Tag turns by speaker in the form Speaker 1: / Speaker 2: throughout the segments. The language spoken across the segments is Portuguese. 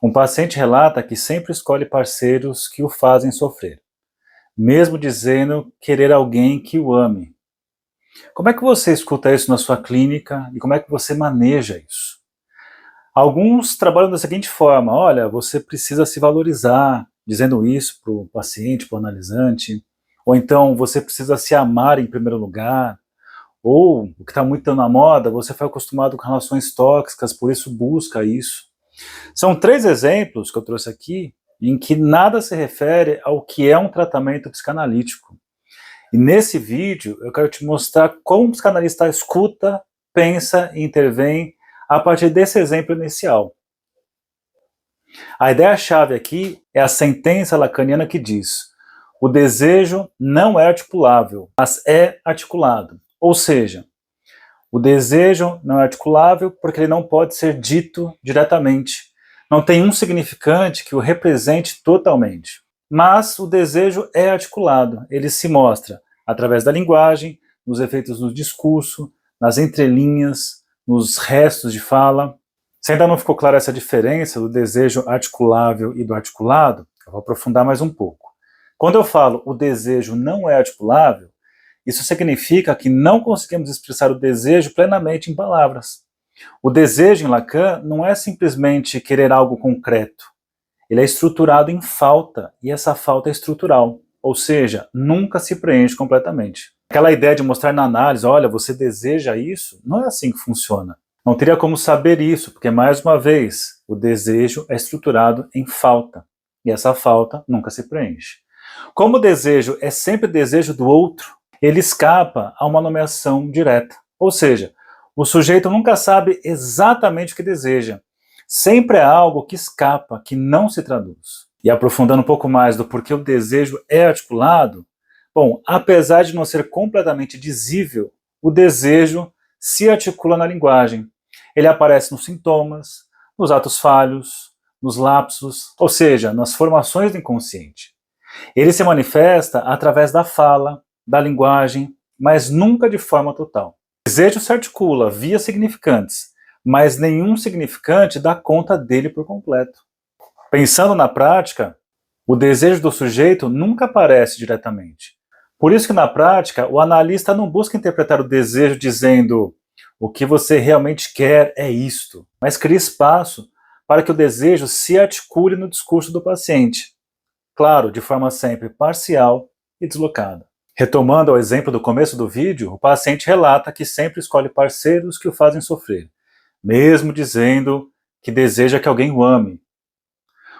Speaker 1: Um paciente relata que sempre escolhe parceiros que o fazem sofrer, mesmo dizendo querer alguém que o ame. Como é que você escuta isso na sua clínica e como é que você maneja isso? Alguns trabalham da seguinte forma: olha, você precisa se valorizar, dizendo isso para o paciente, para o analisante, ou então você precisa se amar em primeiro lugar, ou o que está muito na moda, você foi acostumado com relações tóxicas, por isso busca isso. São 3 exemplos que eu trouxe aqui, em que nada se refere ao que é um tratamento psicanalítico. E nesse vídeo eu quero te mostrar como um psicanalista escuta, pensa e intervém a partir desse exemplo inicial. A ideia-chave aqui é a sentença lacaniana que diz: o desejo não é articulável, mas é articulado. Ou seja, o desejo não é articulável porque ele não pode ser dito diretamente. Não tem um significante que o represente totalmente. Mas o desejo é articulado, ele se mostra através da linguagem, nos efeitos do discurso, nas entrelinhas, nos restos de fala. Se ainda não ficou clara essa diferença do desejo articulável e do articulado, eu vou aprofundar mais um pouco. Quando eu falo o desejo não é articulável, isso significa que não conseguimos expressar o desejo plenamente em palavras. O desejo em Lacan não é simplesmente querer algo concreto. Ele é estruturado em falta, e essa falta é estrutural, ou seja, nunca se preenche completamente. Aquela ideia de mostrar na análise, olha, você deseja isso, não é assim que funciona. Não teria como saber isso, porque, mais uma vez, o desejo é estruturado em falta, e essa falta nunca se preenche. Como o desejo é sempre desejo do outro, ele escapa a uma nomeação direta, ou seja, o sujeito nunca sabe exatamente o que deseja. Sempre é algo que escapa, que não se traduz. E aprofundando um pouco mais do porquê o desejo é articulado, bom, apesar de não ser completamente dizível, o desejo se articula na linguagem. Ele aparece nos sintomas, nos atos falhos, nos lapsos, ou seja, nas formações do inconsciente. Ele se manifesta através da fala, da linguagem, mas nunca de forma total. O desejo se articula via significantes, mas nenhum significante dá conta dele por completo. Pensando na prática, o desejo do sujeito nunca aparece diretamente. Por isso que na prática, o analista não busca interpretar o desejo dizendo o que você realmente quer é isto, mas cria espaço para que o desejo se articule no discurso do paciente. Claro, de forma sempre parcial e deslocada. Retomando ao exemplo do começo do vídeo, o paciente relata que sempre escolhe parceiros que o fazem sofrer, mesmo dizendo que deseja que alguém o ame.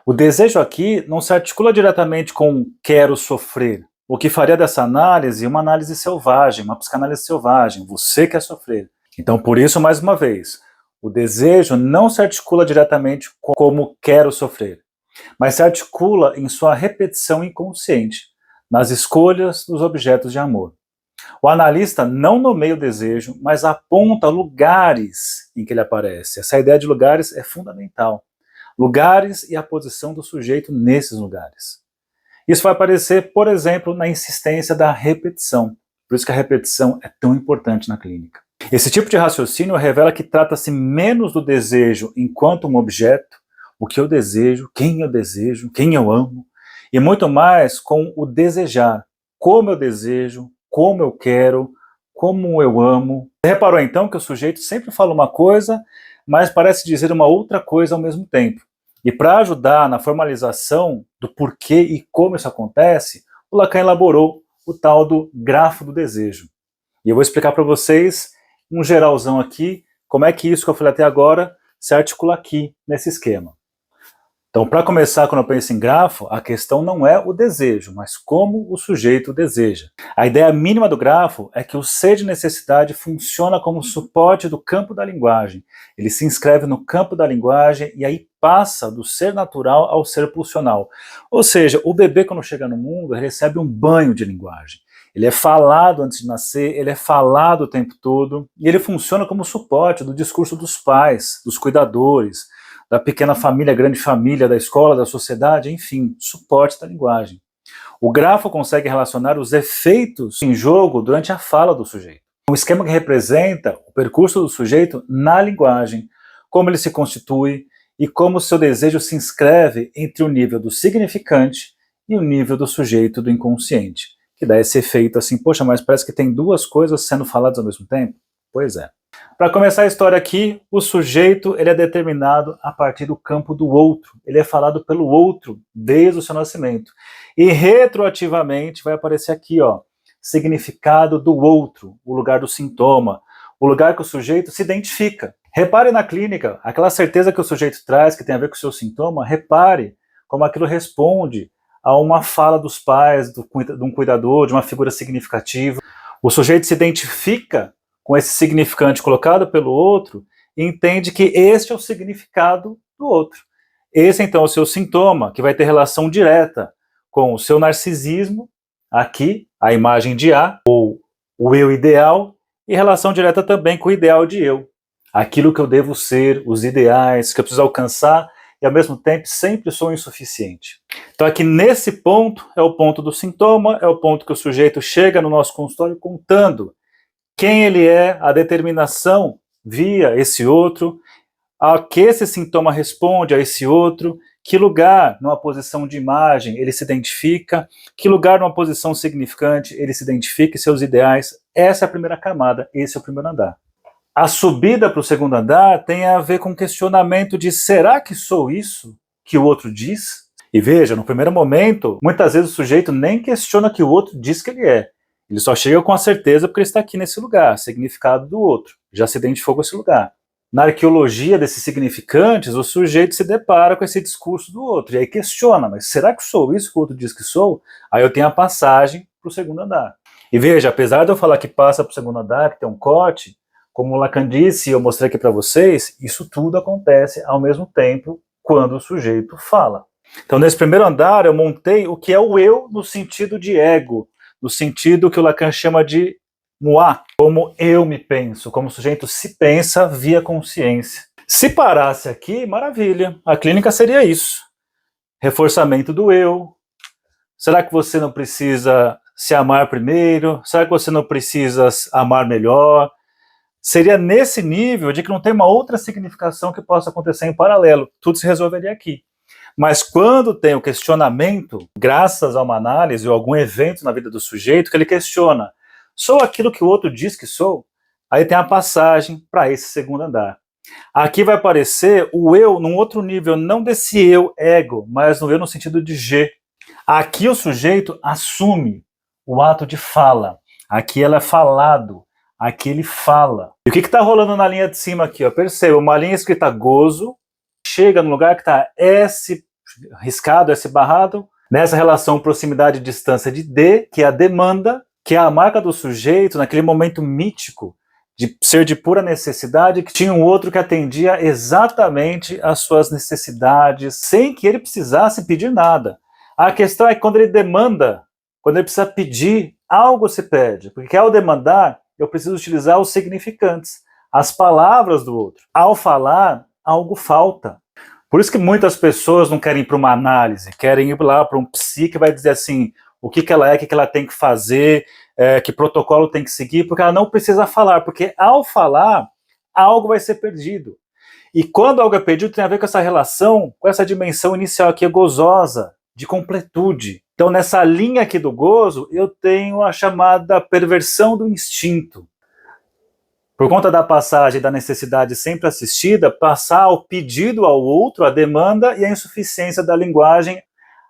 Speaker 1: O desejo aqui não se articula diretamente com quero sofrer, o que faria dessa análise uma análise selvagem, uma psicanálise selvagem, você quer sofrer. Então, por isso, mais uma vez, o desejo não se articula diretamente como quero sofrer, mas se articula em sua repetição inconsciente, nas escolhas dos objetos de amor. O analista não nomeia o desejo, mas aponta lugares em que ele aparece. Essa ideia de lugares é fundamental. Lugares e a posição do sujeito nesses lugares. Isso vai aparecer, por exemplo, na insistência da repetição. Por isso que a repetição é tão importante na clínica. Esse tipo de raciocínio revela que trata-se menos do desejo enquanto um objeto, o que eu desejo, quem eu amo, e muito mais com o desejar, como eu desejo, como eu quero, como eu amo. Você reparou então que o sujeito sempre fala uma coisa, mas parece dizer uma outra coisa ao mesmo tempo. E para ajudar na formalização do porquê e como isso acontece, o Lacan elaborou o tal do grafo do desejo. E eu vou explicar para vocês, um geralzão aqui, como é que isso que eu falei até agora se articula aqui nesse esquema. Então, para começar, quando eu penso em grafo, a questão não é o desejo, mas como o sujeito deseja. A ideia mínima do grafo é que o ser de necessidade funciona como suporte do campo da linguagem. Ele se inscreve no campo da linguagem e aí passa do ser natural ao ser pulsional. Ou seja, o bebê, quando chega no mundo, recebe um banho de linguagem. Ele é falado antes de nascer, ele é falado o tempo todo, e ele funciona como suporte do discurso dos pais, dos cuidadores, da pequena família, grande família, da escola, da sociedade, enfim, suporte da linguagem. O grafo consegue relacionar os efeitos em jogo durante a fala do sujeito. Um esquema que representa o percurso do sujeito na linguagem, como ele se constitui e como o seu desejo se inscreve entre o nível do significante e o nível do sujeito do inconsciente, que dá esse efeito assim, poxa, mas parece que tem duas coisas sendo faladas ao mesmo tempo? Pois é. Para começar a história aqui, o sujeito ele é determinado a partir do campo do outro, ele é falado pelo outro desde o seu nascimento. E retroativamente vai aparecer aqui, ó, significado do outro, o lugar do sintoma, o lugar que o sujeito se identifica. Repare na clínica, aquela certeza que o sujeito traz, que tem a ver com o seu sintoma, repare como aquilo responde a uma fala dos pais, de um cuidador, de uma figura significativa. O sujeito se identifica com esse significante colocado pelo outro e entende que este é o significado do outro. Esse, então, é o seu sintoma, que vai ter relação direta com o seu narcisismo, aqui, a imagem de A, ou o eu ideal, e relação direta também com o ideal de eu. Aquilo que eu devo ser, os ideais que eu preciso alcançar, e ao mesmo tempo sempre sou insuficiente. Então aqui nesse ponto, é o ponto do sintoma, é o ponto que o sujeito chega no nosso consultório contando quem ele é, a determinação via esse outro, a que esse sintoma responde a esse outro, que lugar numa posição de imagem ele se identifica, que lugar numa posição significante ele se identifica e seus ideais. Essa é a primeira camada, esse é o primeiro andar. A subida para o segundo andar tem a ver com o questionamento de será que sou isso que o outro diz? E veja, no primeiro momento, muitas vezes o sujeito nem questiona que o outro diz que ele é. Ele só chega com a certeza porque ele está aqui nesse lugar, significado do outro, já se identificou com esse lugar. Na arqueologia desses significantes, o sujeito se depara com esse discurso do outro, e aí questiona, mas será que sou isso que o outro diz que sou? Aí eu tenho a passagem para o segundo andar. E veja, apesar de eu falar que passa para o segundo andar, que tem um corte, como o Lacan disse e eu mostrei aqui para vocês, isso tudo acontece ao mesmo tempo quando o sujeito fala. Então nesse primeiro andar eu montei o que é o eu no sentido de ego, no sentido que o Lacan chama de moi, como eu me penso, como o sujeito se pensa via consciência. Se parasse aqui, maravilha, a clínica seria isso. Reforçamento do eu. Será que você não precisa se amar primeiro? Será que você não precisa amar melhor? Seria nesse nível de que não tem uma outra significação que possa acontecer em paralelo. Tudo se resolveria aqui. Mas quando tem o questionamento, graças a uma análise ou algum evento na vida do sujeito, que ele questiona, sou aquilo que o outro diz que sou? Aí tem a passagem para esse segundo andar. Aqui vai aparecer o eu num outro nível, não desse eu, ego, mas no eu no sentido de G. Aqui o sujeito assume o ato de fala. Aqui ela é falado. Aqui ele fala. E o que está rolando na linha de cima aqui? Ó? Perceba, uma linha escrita gozo, chega no lugar que está S riscado, S barrado, nessa relação proximidade e distância de D, que é a demanda, que é a marca do sujeito naquele momento mítico de ser de pura necessidade, que tinha um outro que atendia exatamente às suas necessidades, sem que ele precisasse pedir nada. A questão é que quando ele demanda, quando ele precisa pedir, algo se pede, porque ao demandar, eu preciso utilizar os significantes, as palavras do outro. Ao falar, algo falta. Por isso que muitas pessoas não querem ir para uma análise, querem ir lá para um psi que vai dizer assim, o que ela é, o que ela tem que fazer, que protocolo tem que seguir, porque ela não precisa falar, porque ao falar, algo vai ser perdido. E quando algo é perdido, tem a ver com essa relação, com essa dimensão inicial aqui, gozosa, de completude. Então, nessa linha aqui do gozo, eu tenho a chamada perversão do instinto. Por conta da passagem da necessidade sempre assistida, passar ao pedido ao outro, a demanda e a insuficiência da linguagem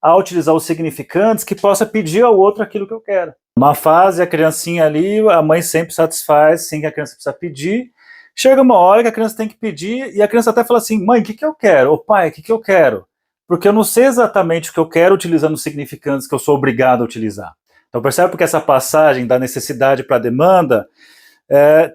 Speaker 1: a utilizar os significantes que possa pedir ao outro aquilo que eu quero. Uma fase, a criancinha ali, a mãe sempre satisfaz, sim, que a criança precisa pedir. Chega uma hora que a criança tem que pedir e a criança até fala assim, mãe, o que eu quero? Ô pai, o que eu quero? Porque eu não sei exatamente o que eu quero utilizando os significantes que eu sou obrigado a utilizar. Então percebe porque essa passagem da necessidade para a demanda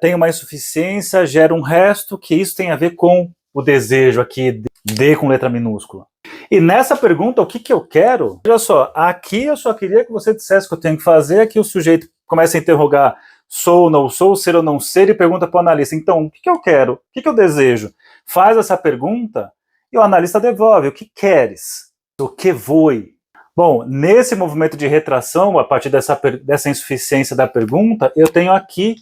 Speaker 1: tem uma insuficiência, gera um resto, que isso tem a ver com o desejo aqui, D com letra minúscula. E nessa pergunta, o que eu quero? Olha só, aqui eu só queria que você dissesse o que eu tenho que fazer, aqui o sujeito começa a interrogar sou ou não sou, ser ou não ser, e pergunta para o analista, então, o que eu quero? O que eu desejo? Faz essa pergunta e o analista devolve, o que queres? O que voi? Bom, nesse movimento de retração, a partir dessa insuficiência da pergunta, eu tenho aqui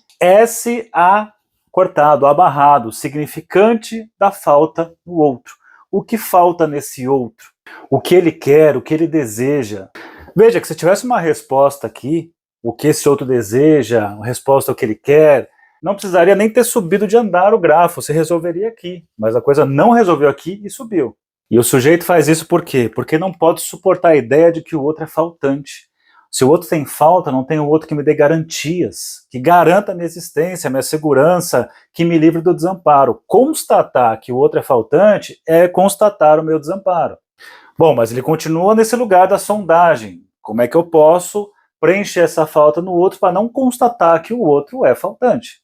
Speaker 1: SA cortado, abarrado, significante da falta no outro. o que falta nesse outro, o que ele quer, o que ele deseja. Veja que se tivesse uma resposta aqui, o que esse outro deseja, uma resposta ao que ele quer, não precisaria nem ter subido de andar o grafo, se resolveria aqui. Mas a coisa não resolveu aqui e subiu. E o sujeito faz isso por quê? Porque não pode suportar a ideia de que o outro é faltante. Se o outro tem falta, não tem o outro que me dê garantias, que garanta a minha existência, a minha segurança, que me livre do desamparo. Constatar que o outro é faltante é constatar o meu desamparo. Bom, mas ele continua nesse lugar da sondagem. Como é que eu posso preencher essa falta no outro para não constatar que o outro é faltante?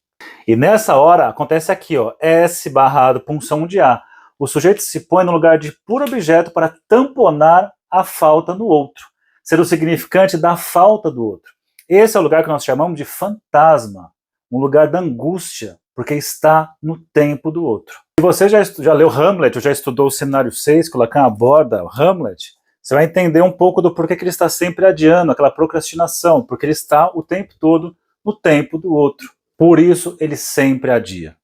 Speaker 1: E nessa hora, acontece aqui, ó, S barrado punção de A. O sujeito se põe no lugar de puro objeto para tamponar a falta no outro, ser o significante da falta do outro. Esse é o lugar que nós chamamos de fantasma, um lugar da angústia, porque está no tempo do outro. Se você já leu Hamlet, ou já estudou o Seminário 6, que o Lacan aborda o Hamlet, você vai entender um pouco do porquê que ele está sempre adiando, aquela procrastinação, porque ele está o tempo todo no tempo do outro. Por isso, ele sempre adia.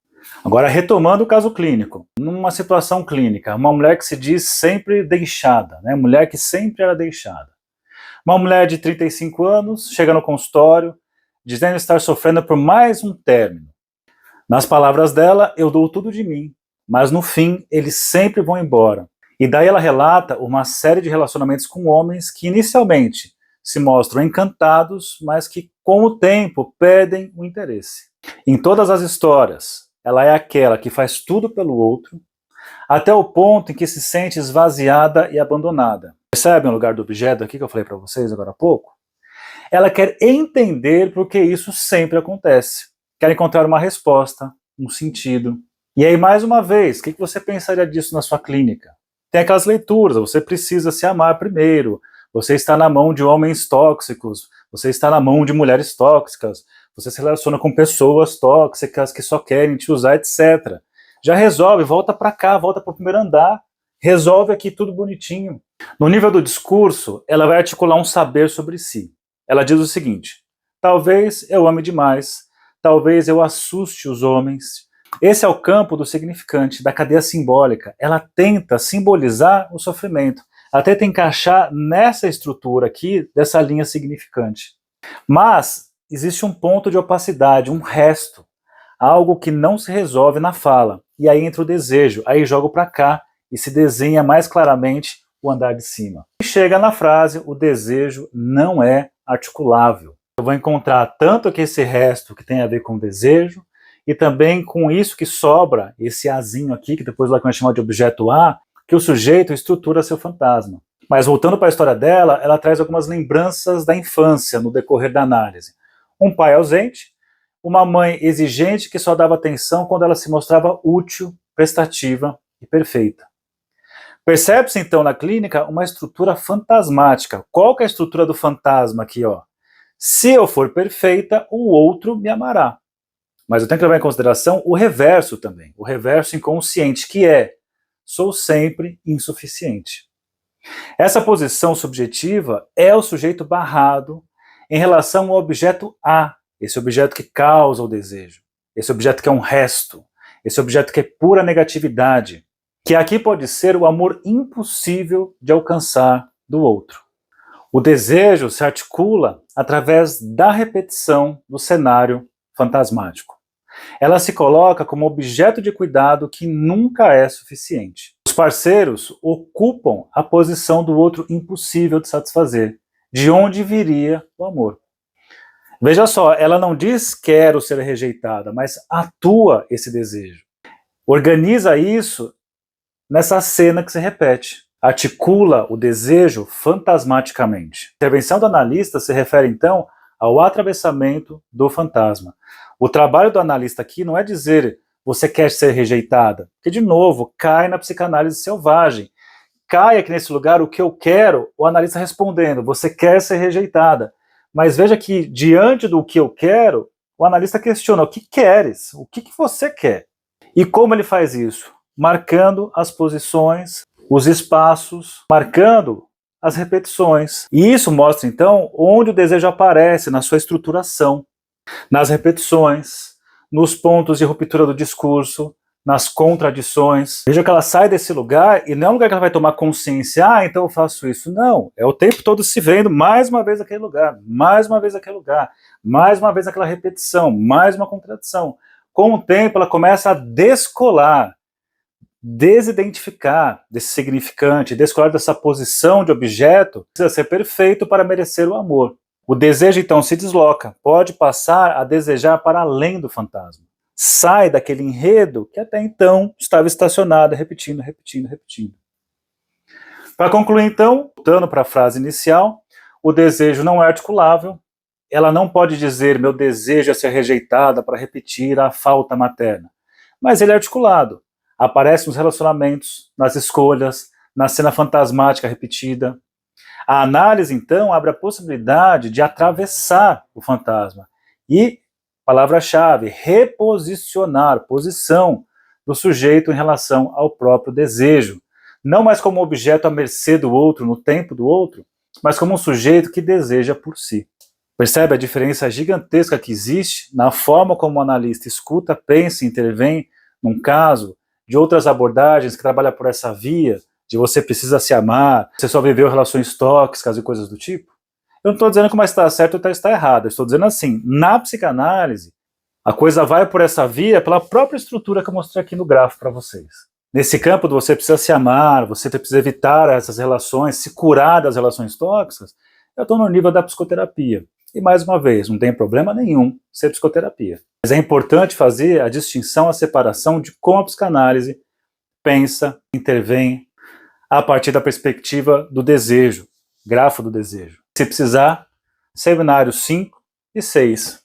Speaker 1: Agora, retomando o caso clínico, numa situação clínica, uma mulher que se diz sempre deixada, né? Mulher que sempre era deixada. Uma mulher de 35 anos chega no consultório, dizendo estar sofrendo por mais um término. Nas palavras dela, eu dou tudo de mim, mas no fim, eles sempre vão embora. E daí ela relata uma série de relacionamentos com homens que inicialmente se mostram encantados, mas que com o tempo perdem o interesse. Em todas as histórias, ela é aquela que faz tudo pelo outro, até o ponto em que se sente esvaziada e abandonada. Percebem o lugar do objeto aqui que eu falei para vocês agora há pouco? Ela quer entender por que isso sempre acontece. Quer encontrar uma resposta, um sentido. E aí, mais uma vez, o que você pensaria disso na sua clínica? Tem aquelas leituras, você precisa se amar primeiro, você está na mão de homens tóxicos, você está na mão de mulheres tóxicas, você se relaciona com pessoas tóxicas que só querem te usar, etc. Já resolve, volta para cá, volta para o primeiro andar, resolve aqui tudo bonitinho. No nível do discurso, ela vai articular um saber sobre si. Ela diz o seguinte: talvez eu ame demais, talvez eu assuste os homens. Esse é o campo do significante, da cadeia simbólica. Ela tenta simbolizar o sofrimento. Ela tenta encaixar nessa estrutura aqui, dessa linha significante. Mas existe um ponto de opacidade, um resto. Algo que não se resolve na fala. E aí entra o desejo. Aí jogo para cá e se desenha mais claramente o andar de cima. E chega na frase, o desejo não é articulável. Eu vou encontrar tanto que esse resto que tem a ver com o desejo, e também com isso que sobra, esse azinho aqui, que depois o Lacan vai chamar de objeto A, que o sujeito estrutura seu fantasma. Mas voltando para a história dela, ela traz algumas lembranças da infância no decorrer da análise. Um pai ausente, uma mãe exigente que só dava atenção quando ela se mostrava útil, prestativa e perfeita. Percebe-se então na clínica uma estrutura fantasmática. Qual que é a estrutura do fantasma aqui, ó? Se eu for perfeita, o outro me amará. Mas eu tenho que levar em consideração o reverso também, o reverso inconsciente, que é: sou sempre insuficiente. Essa posição subjetiva é o sujeito barrado em relação ao objeto A, esse objeto que causa o desejo, esse objeto que é um resto, esse objeto que é pura negatividade, que aqui pode ser o amor impossível de alcançar do outro. O desejo se articula através da repetição do cenário fantasmático. Ela se coloca como objeto de cuidado que nunca é suficiente. Os parceiros ocupam a posição do outro impossível de satisfazer, de onde viria o amor. Veja só, ela não diz quero ser rejeitada, mas atua esse desejo. Organiza isso nessa cena que se repete. Articula o desejo fantasmaticamente. A intervenção do analista se refere então ao atravessamento do fantasma. O trabalho do analista aqui não é dizer você quer ser rejeitada, porque de novo cai na psicanálise selvagem. Cai aqui nesse lugar o que eu quero, o analista respondendo, você quer ser rejeitada. Mas veja que diante do que eu quero, o analista questiona, o que queres? O que você quer? E como ele faz isso? Marcando as posições, os espaços, marcando as repetições. E isso mostra então onde o desejo aparece na sua estruturação. Nas repetições, nos pontos de ruptura do discurso, nas contradições. Veja que ela sai desse lugar e não é um lugar que ela vai tomar consciência, então eu faço isso. Não, é o tempo todo se vendo mais uma vez aquele lugar, mais uma vez aquele lugar, mais uma vez aquela repetição, mais uma contradição. Com o tempo ela começa a descolar, desidentificar desse significante, descolar dessa posição de objeto, precisa ser perfeito para merecer o amor. O desejo então se desloca, pode passar a desejar para além do fantasma. Sai daquele enredo que até então estava estacionado, repetindo, repetindo, repetindo. Para concluir então, voltando para a frase inicial, o desejo não é articulável, ela não pode dizer meu desejo é ser rejeitada para repetir a falta materna, mas ele é articulado. Aparece nos relacionamentos, nas escolhas, na cena fantasmática repetida. A análise, então, abre a possibilidade de atravessar o fantasma e, palavra-chave, reposicionar, posição do sujeito em relação ao próprio desejo. Não mais como objeto à mercê do outro, no tempo do outro, mas como um sujeito que deseja por si. Percebe a diferença gigantesca que existe na forma como o analista escuta, pensa e intervém num caso, de outras abordagens que trabalham por essa via, de você precisa se amar, você só viveu relações tóxicas e coisas do tipo? Eu não estou dizendo que uma está certa ou outra está errada, eu estou dizendo assim, na psicanálise, a coisa vai por essa via pela própria estrutura que eu mostrei aqui no gráfico para vocês. Nesse campo do você precisa se amar, você precisa evitar essas relações, se curar das relações tóxicas, eu estou no nível da psicoterapia. E mais uma vez, não tem problema nenhum ser psicoterapia. Mas é importante fazer a distinção, a separação de como a psicanálise pensa, intervém, a partir da perspectiva do desejo, grafo do desejo. Se precisar, seminários 5 e 6.